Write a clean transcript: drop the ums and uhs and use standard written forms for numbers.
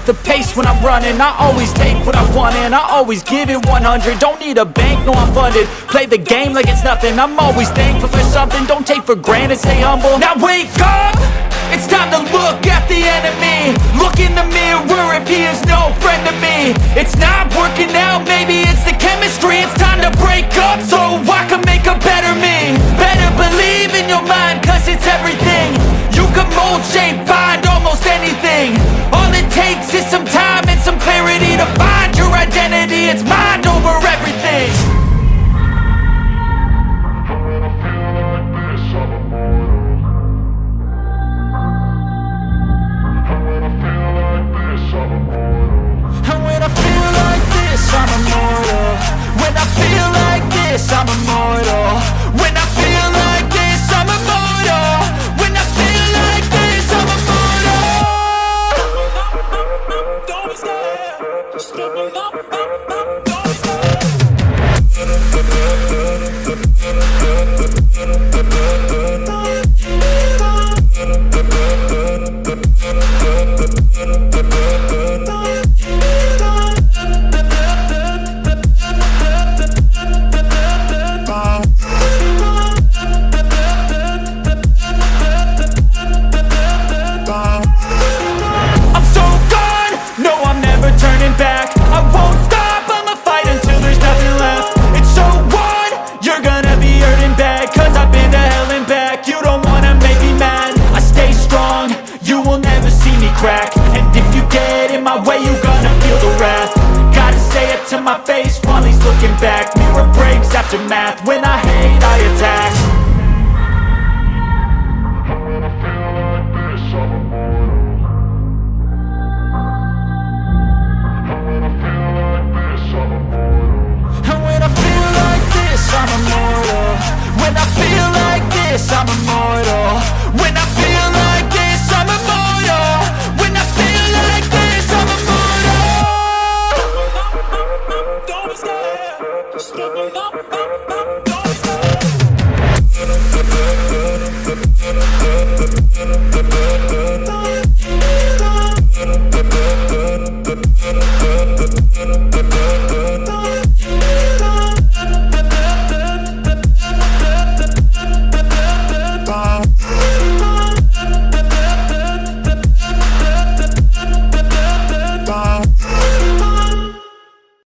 the pace when I'm running. I always take what I want and I always give it 100. Don't need a bank, no I'm funded. Play the game like it's nothing. I'm always thankful for something. Don't take for granted, stay humble. Now wake up! It's time to look at the enemy. Look in the mirror if he is no friend to me. It's not working out, maybe it's the chemistry. It's time to break up so I can make a better me. Better believe in your mind, cause it's everything. You can mold, shape, find almost anything. All it takes is some time and some clarity to find your identity. It's mind over everything. I'm immortal. When I feel like this, I'm immortal. When I feel like this, I'm immortal. When I feel like this, I'm immortal. Don't stop, just don't stop. To my face while he's looking back. Mirror breaks after math. When I hate, I attack. When I feel like this, I'm immortal. When I feel like this, I'm immortal. When I feel like this, I'm immortal. When I feel like this, I'm immortal.